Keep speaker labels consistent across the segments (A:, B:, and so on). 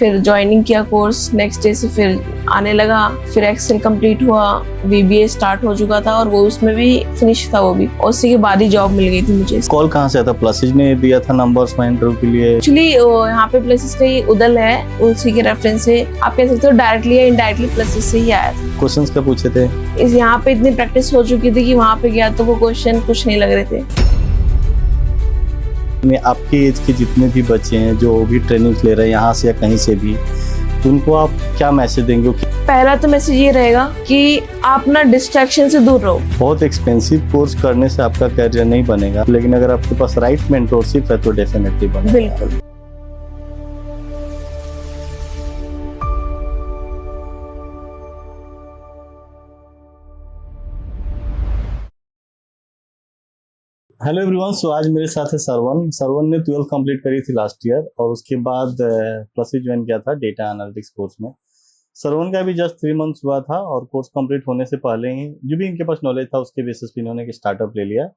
A: फिर ज्वाइनिंग किया course, next day से फिर आने लगा, फिर एक्सेल कंप्लीट हुआ, VBA स्टार्ट हो चुका था और वो उसमें भी फिनिश था वो भी, और उसी के बाद ही जॉब मिल गई थी मुझे।
B: कॉल कहाँ से आता? प्लसिज ने दिया था नंबर्स में इंटरव्यू के लिए?
A: एक्चुअली यहाँ पे प्लेसेस का ही उदल है, उसी के रेफरेंस से आप कह सकते हो डायरेक्टली या इनडायरेक्टली प्लेसेस से ही आया था।
B: क्वेश्चंस क्या पूछे थे?
A: इस यहाँ पे इतनी प्रैक्टिस हो चुकी थी कि वहाँ पे गया तो वो क्वेश्चन कुछ नहीं लग रहे थे।
B: में आपकी एज के जितने भी बच्चे हैं जो भी ट्रेनिंग ले रहे हैं यहाँ से या कहीं से भी, तो उनको आप क्या मैसेज देंगे?
A: पहला तो मैसेज ये रहेगा कि आप ना डिस्ट्रैक्शन से दूर रहो।
B: बहुत एक्सपेंसिव कोर्स करने से आपका करियर नहीं बनेगा, लेकिन अगर आपके पास राइट मेंटोरशिप है तो डेफिनेटली बनेगा।
A: बिल्कुल।
B: हेलो एवरीवन, सो आज मेरे साथ है सरवन ने 12th कंप्लीट करी थी लास्ट ईयर और उसके बाद प्लसिज ज्वाइन किया था डेटा एनालिटिक्स कोर्स में। सरवन का भी जस्ट 3 मंथ्स हुआ था और कोर्स कंप्लीट होने से पहले ही जो भी इनके पास नॉलेज था उसके बेसिस पे इन्होंने एक स्टार्टअप ले लिया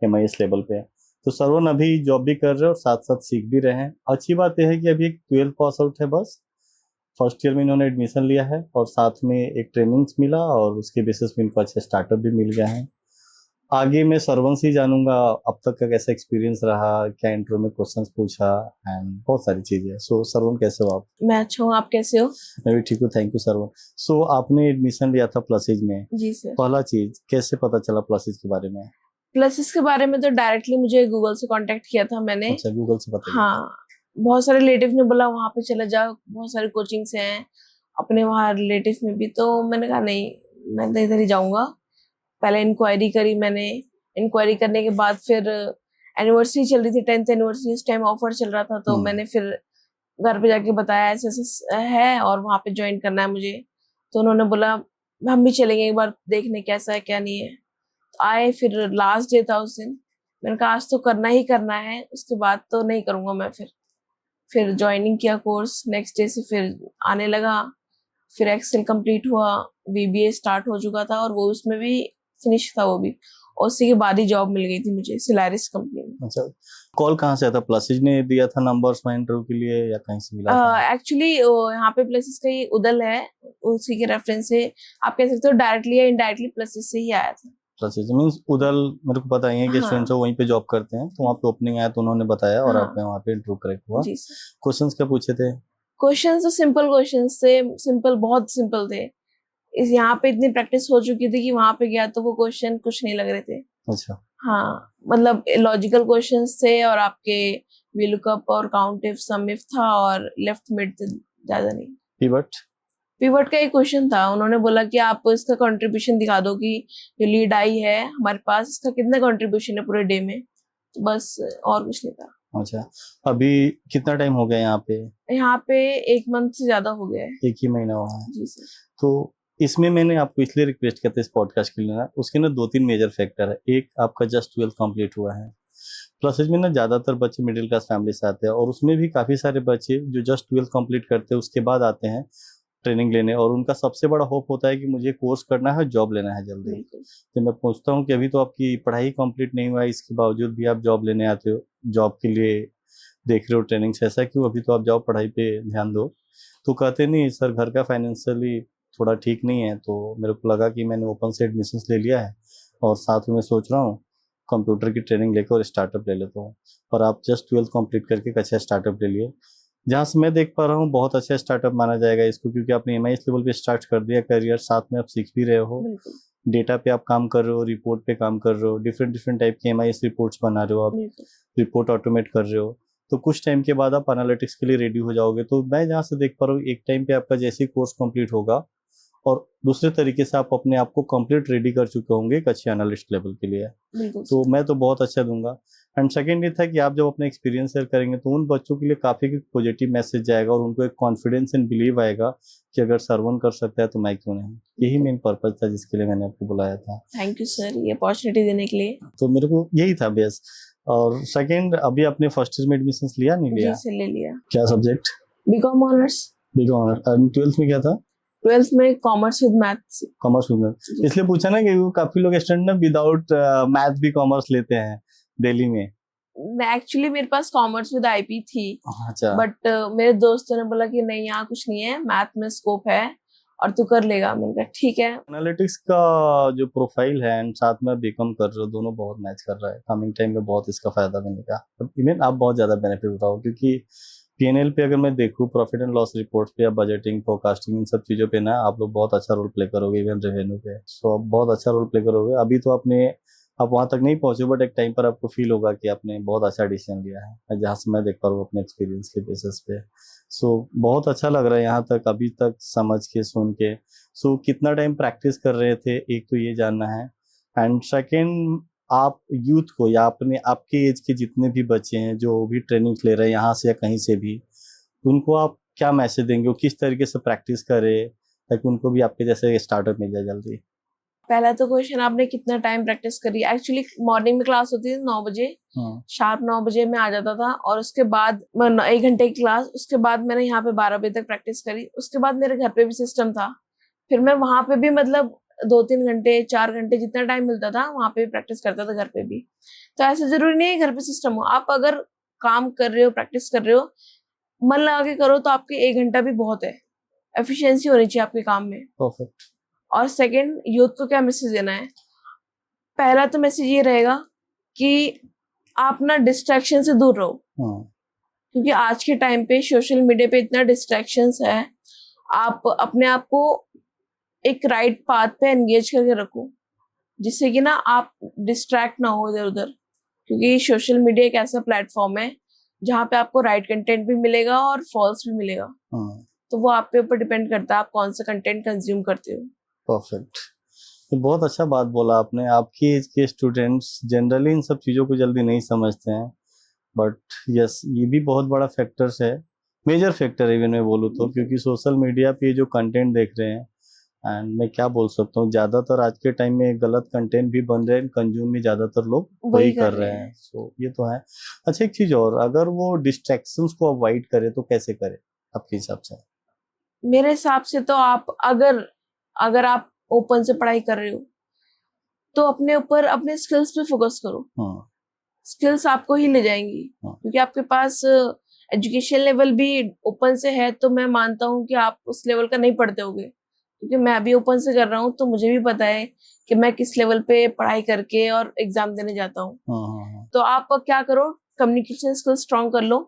B: MIS लेवल पे। तो सरवन अभी जॉब भी कर रहे हैं और साथ साथ सीख भी रहे हैं। अच्छी बात यह है कि अभी 12th पास आउट है, बस फर्स्ट ईयर में इन्होंने एडमिशन लिया है और साथ में एक ट्रेनिंग्स मिला और उसके बेसिस पे इनको अच्छा स्टार्टअप भी मिल गया है। आगे मैं सरवन से ही जानूंगा अब तक का कैसा एक्सपीरियंस रहा, क्या इंटरव्यू में क्वेश्चंस पूछा एंड बहुत सारी चीजें। सो सरवन कैसे हो आप?
A: मैं अच्छा हूँ, आप कैसे हो?
B: मैं भी ठीक हूँ, थैंक यू सरवन। सो आपने एडमिशन लिया था प्लसिज में?
A: जी सर।
B: पहला चीज कैसे पता चला प्लसिज के बारे में?
A: प्लसेस के बारे में तो डायरेक्टली मुझे गूगल से कांटेक्ट किया था मैंने।
B: अच्छा, गूगल से पता
A: हाँ, बहुत सारे रिलेटिव ने बोला वहाँ पे चला जाओ, बहुत सारे कोचिंग्स हैं अपने वहाँ रिलेटिव में भी, तो मैंने कहा नहीं, मैं तो इधर ही जाऊंगा। पहले इंक्वायरी करी मैंने, इंक्वायरी करने के बाद फिर एनिवर्सरी चल रही थी, 10th एनिवर्सरी, उस टाइम ऑफर चल रहा था, तो मैंने फिर घर पे जाके बताया ऐसे ऐसे है और वहाँ पे ज्वाइन करना है मुझे। तो उन्होंने बोला हम भी चलेंगे एक बार देखने कैसा है क्या नहीं है। तो आए, फिर लास्ट डे था उस दिन, मैंने कहा आज तो करना ही करना है, उसके बाद तो नहीं करूंगा मैं। फिर ज्वाइनिंग किया कोर्स, नेक्स्ट डे से फिर आने लगा, फिर एक्सेल कंप्लीट हुआ, VBA स्टार्ट हो चुका था और वो उसमें भी फिनिश था वो भी, और उसी के बाद ही जॉब मिल गई थी मुझे सिलारिस कंपनी में।
B: अच्छा, कॉल कहाँ से आता? प्लसिज ने दिया था नंबर्स में इंटरव्यू के लिए या कहीं से मिला था?
A: एक्चुअली यहाँ पे प्लेसेस का ही उदल है, उसी के रेफरेंस से आप कह सकते हो डायरेक्टली या इनडायरेक्टली प्लेसेस से ही आया था।
B: प्लसिज मींस उदल, मेरे को पता ही है कि स्टूडेंट्स वहीं पे जॉब करते हैं, तो वहाँ पे ओपनिंग आया तो उन्होंने बताया और आपने वहाँ पे इंटरव्यू करेक्ट हुआ।
A: जी।
B: क्वेश्चंस क्या पूछे थे?
A: क्वेश्चंस तो सिंपल क्वेश्चंस थे, सिंपल, बहुत सिंपल थे। इस यहाँ पे इतनी प्रैक्टिस हो चुकी थी कि वहां पे गया तो वो क्वेश्चन कुछ नहीं लग रहे थे।
B: अच्छा।
A: हाँ, मतलब लॉजिकल क्वेश्चंस थे और आपके VLOOKUP और काउंट इफ, सम इफ था और लेफ्ट मिड थे, ज्यादा नहीं। पिवट का एक क्वेश्चन था, उन्होंने बोला कि आप इसका कंट्रीब्यूशन दिखा दो कि जो लीड आई है हमारे पास, इसका कितना कंट्रीब्यूशन है पूरे डे में, तो बस और कुछ नहीं था।
B: अच्छा, अभी कितना टाइम हो गया यहाँ पे?
A: यहाँ पे 1 मंथ से ज्यादा हो गया है।
B: 1 ही महीना हुआ है।
A: जी सर।
B: तो इसमें मैंने आपको इसलिए रिक्वेस्ट किया था इस पॉडकास्ट के लिए ना, उसके ना 2-3 मेजर फैक्टर है। एक, आपका जस्ट 12th कंप्लीट हुआ है। प्लस में ना ज्यादातर बच्चे मिडिल क्लास फैमिली से आते हैं और उसमें भी काफी सारे बच्चे जो जस्ट 12th कंप्लीट करते हैं उसके बाद आते हैं ट्रेनिंग लेने, और उनका सबसे बड़ा होप होता है कि मुझे कोर्स करना है, जॉब लेना है जल्दी। तो मैं पूछता हूँ कि अभी तो आपकी पढ़ाई कंप्लीट नहीं हुआ है, इसके बावजूद भी आप जॉब लेने आते हो, जॉब के लिए देख रहे हो ट्रेनिंग से, ऐसा क्यों? अभी तो आप जाओ पढ़ाई पे ध्यान दो। तो कहते नहीं सर घर का फाइनेंशियली थोड़ा ठीक नहीं है, तो मेरे को लगा कि मैंने ओपन से एडमिशन ले लिया है और साथ में सोच रहा हूँ कंप्यूटर की ट्रेनिंग लेकर और स्टार्टअप ले लेता हूँ। और आप जस्ट 12th कंप्लीट करके एक अच्छा स्टार्टअप ले लिए, जहाँ से मैं देख पा रहा हूँ बहुत अच्छा स्टार्टअप माना जाएगा इसको, क्योंकि आपने MIS लेवल पे स्टार्ट कर दिया करियर, साथ में आप सीख भी रहे हो, डेटा पे आप काम कर रहे हो, रिपोर्ट पे काम कर रहे हो, डिफरेंट टाइप के MIS रिपोर्ट्स बना रहे हो, आप रिपोर्ट ऑटोमेट कर रहे हो, तो कुछ टाइम के बाद आप एनालिटिक्स के लिए रेडी हो जाओगे। तो मैं जहाँ से देख पा रहा हूँ एक टाइम पे आपका जैसे ही कोर्स कंप्लीट होगा और दूसरे तरीके से आप अपने आप को कंप्लीट रेडी कर चुके होंगे एक अच्छे एनालिस्ट लेवल के लिए। तो मैं तो बहुत अच्छा दूंगा। एंड सेकेंड ये था कि आप जब अपना एक्सपीरियंस शेयर करेंगे तो उन बच्चों के लिए काफ़ी पॉजिटिव मैसेज जाएगा और उनको एक कॉन्फिडेंस एंड बिलीव आएगा कि अगर सरवन कर सकता है तो मैं क्यों नहीं। यही मेन पर्पज था जिसके लिए मैंने आपको बुलाया था।
A: थैंक यू सर ये अपॉर्चुनिटी देने के लिए।
B: तो मेरे को यही था बेस। और सेकेंड, अभी आपने फर्स्ट ईयर में एडमिशन लिया नहीं लिया?
A: जी सर, ले लिया।
B: क्या subject?
A: BCom honours.
B: BCom honours. 12th में क्या था?
A: 12th में commerce with maths.
B: Commerce with maths, इसलिए पूछा ना कि काफी लोग स्टूडेंट ना विदाउट मैथ भी कॉमर्स लेते हैं दिल्ली में,
A: एक्चुअली मेरे पास कॉमर्स विद आईपी थी,
B: अच्छा।
A: बट मेरे दोस्तों ने बोला कि नहीं यहाँ कुछ नहीं है, मैथ में स्कोप है और तू कर लेगा। मैंने कहा ठीक है।
B: एनालिटिक्स का जो प्रोफाइल है एंड साथ में बीकॉम कर रहे हो, दोनों बहुत मैच कर रहा है। कमिंग टाइम में बहुत इसका फायदा मिलेगा, इवन आप बहुत ज्यादा बेनिफिट उठाओ, क्योंकि पीएनएल पे अगर मैं देखूँ, प्रॉफिट एंड लॉस रिपोर्ट पे या बजटिंग फोरकास्टिंग, इन सब चीजों पे ना आप लोग बहुत अच्छा रोल प्ले करोगे। इवन रेवेन्यू पे सो आप बहुत अच्छा रोल प्ले करोगे। अभी तो आप वहां तक नहीं पहुंचे, बट एक टाइम पर आपको फील होगा कि आपने बहुत अच्छा डिसीजन लिया है, जहां से मैं देख पा रहा हूँ अपने एक्सपीरियंस के बेसिस पे। सो बहुत अच्छा लग रहा है यहाँ तक अभी तक समझ के, सुन के। सो कितना टाइम प्रैक्टिस कर रहे थे, एक तो ये जानना है। एंड सेकेंड, आप यूथ को या अपने आपके एज के जितने भी बच्चे हैं जो भी ट्रेनिंग ले रहे हैं यहाँ से या कहीं से भी, उनको आप क्या मैसेज देंगे, वो किस तरीके से प्रैक्टिस करे ताकि उनको भी आपके जैसे स्टार्टअप मिल जाए जल्दी?
A: पहला तो क्वेश्चन, आपने कितना टाइम प्रैक्टिस करी? एक्चुअली मॉर्निंग में क्लास होती थी 9 बजे, शार्प 9 बजे मैं आ जाता था, और उसके बाद 1 घंटे की क्लास, उसके बाद मैंने यहाँ पे 12 बजे तक प्रैक्टिस करी। उसके बाद मेरे घर पे भी सिस्टम था, फिर मैं वहां पे भी मतलब 2-3 घंटे 4 घंटे जितना टाइम मिलता था वहां पे भी प्रैक्टिस करता था, घर पे भी। तो ऐसा जरूरी नहीं है घर पे सिस्टम हो, आप अगर काम कर रहे हो, प्रैक्टिस कर रहे हो, मन लगा के करो, तो आपके 1 घंटा भी बहुत है। एफिशिएंसी होनी चाहिए आपके काम में।
B: परफेक्ट।
A: और सेकंड, यूथ को क्या मैसेज देना है? पहला तो मैसेज ये रहेगा कि आप ना डिस्ट्रैक्शन से दूर रहो, क्योंकि आज के टाइम पे सोशल मीडिया पे इतना डिस्ट्रैक्शंस है। आप अपने आप को एक राइट पाथ पे एंगेज करके रखो, जिससे कि ना आप डिस्ट्रैक्ट ना हो इधर उधर, क्योंकि सोशल मीडिया एक ऐसा प्लेटफॉर्म है जहाँ पे आपको राइट कंटेंट भी मिलेगा और फॉल्स भी मिलेगा। तो वो आप पे ऊपर डिपेंड करता है आप कौन सा कंटेंट कंज्यूम करते हो।
B: परफेक्ट। तो बहुत अच्छा बात बोला आपने। आपकी एज के स्टूडेंट्स जनरली इन सब चीज़ों को जल्दी नहीं समझते हैं, बट यस ये भी बहुत बड़ा फैक्टर्स है, मेजर फैक्टर इवन मैं बोलूँ तो, क्योंकि सोशल मीडिया पे जो कंटेंट देख रहे हैं, एंड मैं क्या बोल सकता हूँ, ज़्यादातर आज के टाइम में गलत कंटेंट भी बन रहे हैं, कंज्यूम भी ज़्यादातर लोग वही कर रहे हैं। सो ये तो है। अच्छा एक चीज़ और, अगर वो डिस्ट्रैक्शंस को अवॉइड करे तो कैसे करे आपके हिसाब से?
A: मेरे हिसाब से तो आप अगर अगर आप ओपन से पढ़ाई कर रहे हो तो अपने ऊपर, अपने स्किल्स पे फोकस करो। स्किल्स आपको ही ले जाएंगी, क्योंकि आपके पास एजुकेशन लेवल भी ओपन से है, तो मैं मानता हूँ कि आप उस लेवल का नहीं पढ़ते होगे, क्योंकि मैं अभी ओपन से कर रहा हूँ, तो मुझे भी पता है कि मैं किस लेवल पे पढ़ाई करके और एग्जाम देने जाता हूँ। तो आप क्या करो, कम्युनिकेशन स्किल्स स्ट्रॉन्ग कर लो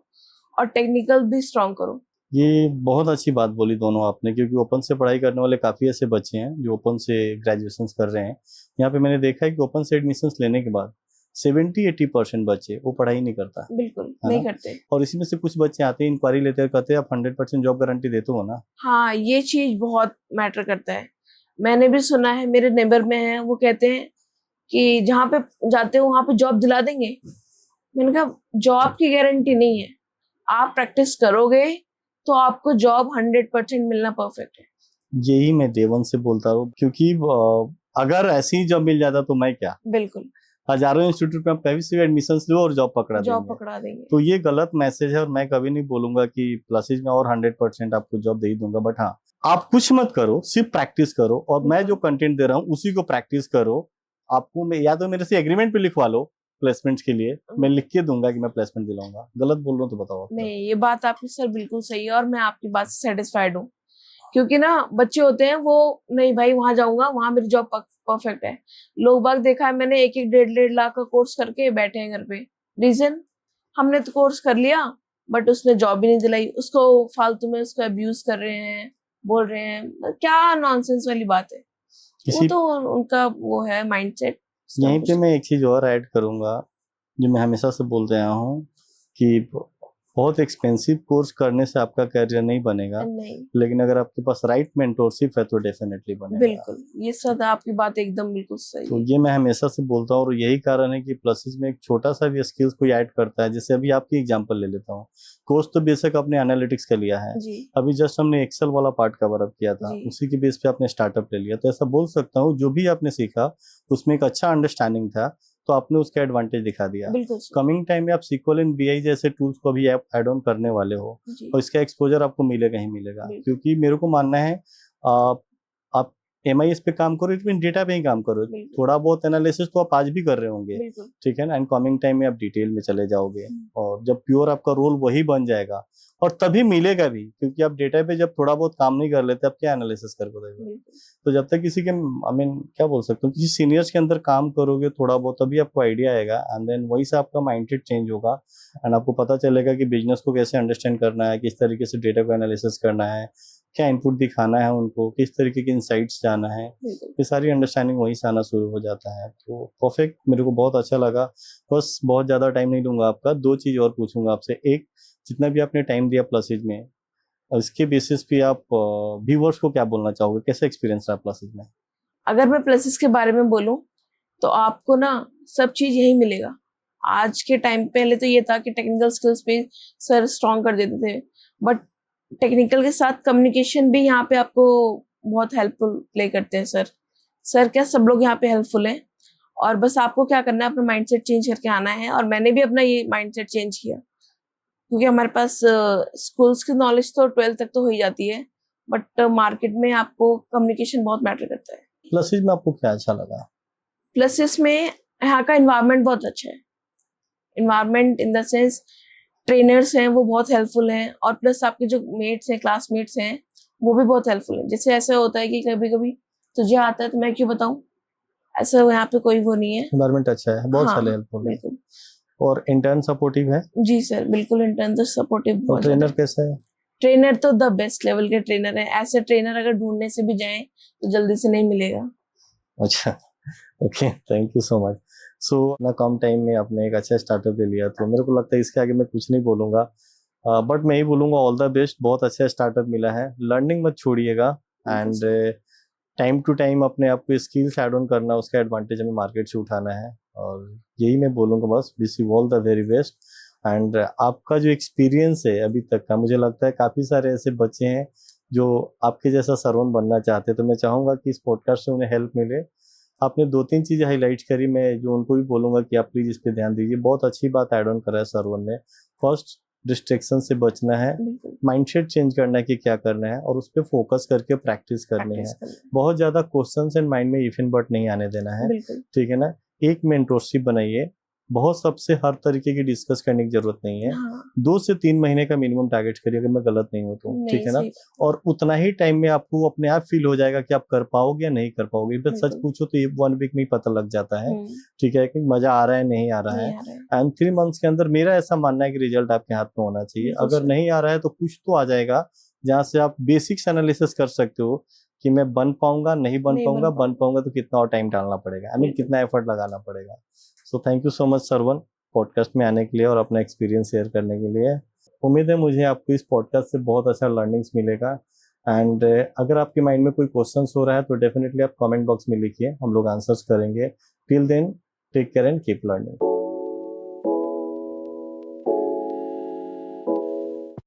A: और टेक्निकल भी स्ट्रॉन्ग करो।
B: ये बहुत अच्छी बात बोली दोनों आपने, क्योंकि ओपन से पढ़ाई करने वाले काफ़ी ऐसे बच्चे हैं जो ओपन से ग्रेजुएशन कर रहे हैं। यहाँ पे मैंने देखा है कि ओपन से एडमिशन लेने के बाद 70-80% बच्चे वो पढ़ाई नहीं करता,
A: बिल्कुल नहीं करते।
B: और इसी में से कुछ बच्चे आते हैं, इंक्वायरी लेते हैं, कहते हैं आप 100% जॉब गारंटी देते हो ना।
A: हाँ, ये चीज बहुत मैटर करता है। मैंने भी सुना है, मेरे नेबर में है, वो कहते हैं कि जहाँ पे जाते हो वहां पे जॉब दिला देंगे। मैंने कहा जॉब की गारंटी नहीं है, आप प्रैक्टिस करोगे तो आपको जॉब 100% मिलना परफेक्ट है।
B: यही मैं देवन से बोलता हूँ, क्योंकि अगर ऐसी ही जॉब मिल जाता तो मैं क्या,
A: बिल्कुल
B: हजारों इंस्टीट्यूट में आप कभी से भी एडमिशन लो और जॉब पकड़ा देंगे। तो ये गलत मैसेज है, और मैं कभी नहीं बोलूंगा कि प्लसेज में और 100% आपको जॉब दे ही दूंगा। बट हाँ, आप कुछ मत करो, सिर्फ प्रैक्टिस करो, और मैं जो कंटेंट दे रहा हूँ उसी को प्रैक्टिस करो। आपको मैं या तो मेरे से एग्रीमेंट पे लिखवा लो प्लेसमेंट के लिए, मैं लिख के दूंगा कि मैं प्लेसमेंट दिलाऊंगा। गलत बोल रहा हूँ तो बताओ आप।
A: नहीं, ये बात आपकी सर बिल्कुल सही है, और मैं आपकी बात से सेटिस्फाइड हूँ, क्योंकि ना बच्चे होते हैं वो, नहीं भाई वहां जाऊंगा, वहां मेरी जॉब परफेक्ट है। लोग बाग देखा है मैंने, 1-1 1.5 1.5 लाख का कोर्स करके बैठे हैं घर पे। रीजन, हमने तो कोर्स कर लिया बट उसने जॉब भी नहीं दिलाई, उसको फालतू में उसको अब्यूज कर रहे हैं, बोल रहे हैं। क्या नॉनसेंस वाली बात है, वो तो उनका वो है माइंडसेट।
B: यहीं पे मैं एक चीज और ऐड करूंगा जो मैं हमेशा से बोलते आया हूँ, कि बहुत एक्सपेंसिव कोर्स करने से आपका करियर नहीं बनेगा, लेकिन अगर आपके पास राइट मेंटोरशिप है तो डेफिनेटली बनेगा।
A: बिल्कुल, ये सब आपकी बात एकदम बिल्कुल सही
B: तो
A: है।
B: ये मैं हमेशा से बोलता हूँ, और यही कारण है कि प्लसेज में एक छोटा सा भी स्किल्स कोई ऐड करता है। जैसे अभी आपकी एग्जांपल ले लेता हूँ, कोर्स तो बेशक आपने एनालिटिक्स का लिया है, अभी जस्ट हमने एक्सेल वाला पार्ट कवर अप किया था, उसी के बेस पे आपने स्टार्टअप ले लिया। तो ऐसा बोल सकता हूँ जो भी आपने सीखा उसमें एक अच्छा अंडरस्टैंडिंग था, तो आपने उसका एडवांटेज दिखा दिया। कमिंग टाइम में आप SQL एंड BI जैसे टूल्स को भी ऐड ऑन करने वाले हो, और इसका एक्सपोजर आपको मिलेगा ही मिलेगा। क्योंकि मेरे को मानना है आप MIS पे काम करो, इट मीन डेटा पे ही काम करो।
A: बिल्कुल
B: थोड़ा बहुत एनालिसिस तो आप आज भी कर रहे होंगे,
A: बिल्कुल।
B: ठीक है ना, एंड कमिंग टाइम में आप डिटेल में चले जाओगे,
A: हम्म,
B: और जब प्योर आपका रोल वही बन जाएगा, और तभी मिलेगा भी, क्योंकि आप डेटा पे जब थोड़ा बहुत काम नहीं कर लेते, आप क्या एनालिसिस कर पाओगे।
A: बिल्कुल
B: तो जब तक किसी के, आई मीन क्या बोल सकते हो, किसी सीनियर्स के अंदर काम करोगे थोड़ा बहुत, तभी आपको आइडिया आएगा, एंड देन वही से आपका माइंडसेट चेंज होगा, एंड आपको पता चलेगा कि बिजनेस को कैसे अंडरस्टैंड करना है, किस तरीके से डेटा को एनालिसिस करना है, क्या इनपुट दिखाना है उनको, किस तरीके के इनसाइट्स जाना है।
A: बिल्कुल।
B: ये सारी अंडरस्टैंडिंग वहीं से आना शुरू हो जाता है। तो परफेक्ट, मेरे को बहुत अच्छा लगा। बस बहुत ज़्यादा टाइम नहीं लूंगा आपका, दो चीज़ और पूछूंगा आपसे। एक, जितना भी आपने टाइम दिया प्लसेज में, और इसके बेसिस पे आप व्यूवर्स को क्या बोलना चाहोगे, कैसा एक्सपीरियंस रहा प्लसेज में?
A: अगर मैं प्लसेस के बारे में बोलूं तो आपको ना सब चीज यही मिलेगा। आज के टाइम पहले तो ये था कि टेक्निकल स्किल्स पे सर स्ट्रॉन्ग कर देते थे, बट टेक्निकल के साथ कम्युनिकेशन भी यहाँ पे आपको बहुत हेल्पफुल प्ले करते हैं सर। सर क्या, सब लोग यहाँ पे हेल्पफुल हैं, और बस आपको क्या करना है, अपना माइंडसेट चेंज करके आना है। और मैंने भी अपना ये माइंडसेट चेंज किया, क्योंकि हमारे पास स्कूल्स की नॉलेज तो 12th तक तो हो ही जाती है, बट मार्केट में आपको कम्युनिकेशन बहुत मैटर करता है।
B: प्लसेज में आपको क्या अच्छा लगा?
A: प्लसेस में यहाँ का इन्वायरमेंट बहुत अच्छा है। Environment in the sense trainers हैं वो बहुत हेल्पफुल हैं, और प्लस आपके जो मेट्स हैं, क्लासमेट्स हैं, वो भी बहुत हेल्पफुल हैं। जैसे ऐसा होता है कि कभी कभी तुझे आता है तो मैं क्यों बताऊं, ऐसा यहाँ पे कोई वो नहीं है।
B: एनवायरमेंट अच्छा है, बहुत
A: हाँ
B: सारे हेल्पफुल है।
A: बिल्कुल।
B: और इंटर्न सपोर्टिव है?
A: जी सर बिल्कुल, इंटर्न तो सपोर्टिव
B: और
A: बहुत ज्यादा
B: ट्रेनर
A: है।
B: कैसा है?
A: ट्रेनर तो द बेस्ट लेवल के ट्रेनर है। ऐसे ट्रेनर अगर ढूंढने से भी जाएं तो जल्दी से नहीं मिलेगा।
B: अच्छा, okay, thank you so much. So ना, कम टाइम में आपने एक अच्छा स्टार्टअप ले लिया, तो मेरे को लगता है इसके आगे मैं कुछ नहीं बोलूंगा, बट मैं ही बोलूंगा ऑल द बेस्ट। बहुत अच्छा स्टार्टअप मिला है, लर्निंग मत छोड़िएगा, एंड टाइम टू टाइम अपने आप को स्किल्स ऐड ऑन करना, उसका एडवांटेज हमें मार्केट से उठाना है, और यही मैं बोलूँगा बस। Wish you all the very best. And आपका जो एक्सपीरियंस है अभी तक का, मुझे लगता है काफ़ी सारे ऐसे बच्चे हैं जो आपके जैसा सरवन बनना चाहते हैं, तो मैं चाहूँगा कि इस पॉडकास्ट से उन्हें हेल्प मिले। आपने दो तीन चीज़ें हाईलाइट करी, मैं जो उनको भी बोलूँगा कि आप प्लीज़ इस पर ध्यान दीजिए। बहुत अच्छी बात ऐड ऑन करा है सरवन ने। फर्स्ट, डिस्ट्रैक्शन से बचना है,
A: बिल्कुल
B: माइंडसेट चेंज करना है कि क्या करना है, और उस पर फोकस करके प्रैक्टिस करनी है।
A: प्रैक्टिस करना
B: बहुत ज़्यादा क्वेश्चंस एंड माइंड में इफ एंड बट नहीं आने देना
A: है।
B: है,
A: बिल्कुल
B: ठीक है ना। एक मेंटोरशिप बनाइए, बहुत सबसे हर तरीके की डिस्कस करने की जरूरत नहीं है।
A: हाँ
B: 2 से 3 महीने का मिनिमम टारगेट करिए, अगर मैं गलत नहीं हूँ तो, ठीक
A: नहीं
B: है ना।
A: सही।
B: और उतना ही टाइम में आपको अपने आप फील हो जाएगा कि आप कर पाओगे या नहीं कर पाओगे। बस सच
A: बिल्कुल।
B: पूछो तो ये 1 वीक में ही पता लग जाता है,
A: हम्म,
B: ठीक है, कि मजा आ रहा है नहीं आ रहा है।
A: नहीं आ रहा है।
B: एंड 3 मंथ्स के अंदर मेरा ऐसा मानना है कि रिजल्ट आपके हाथ में होना चाहिए।
A: बिल्कुल
B: अगर
A: सर।
B: नहीं आ रहा है तो कुछ तो आ जाएगा, जहाँ से आप बेसिक्स एनालिसिस कर सकते हो कि मैं बन पाऊंगा, नहीं बन
A: नहीं
B: पाऊंगा,
A: बन
B: बन पाऊंगा तो कितना और टाइम डालना पड़ेगा, आई मीन
A: बिल्कुल।
B: कितना एफर्ट लगाना पड़ेगा। So thank you so much Sarwan, podcast में आने के लिए और अपना एक्सपीरियंस शेयर करने के लिए। उम्मीद है मुझे आपको इस पॉडकास्ट से बहुत अच्छा लर्निंग्स मिलेगा। एंड अगर आपके माइंड में कोई क्वेश्चंस हो रहा है तो डेफिनेटली आप कमेंट बॉक्स में लिखिए, हम लोग आंसर्स करेंगे। Till then, take care and keep learning.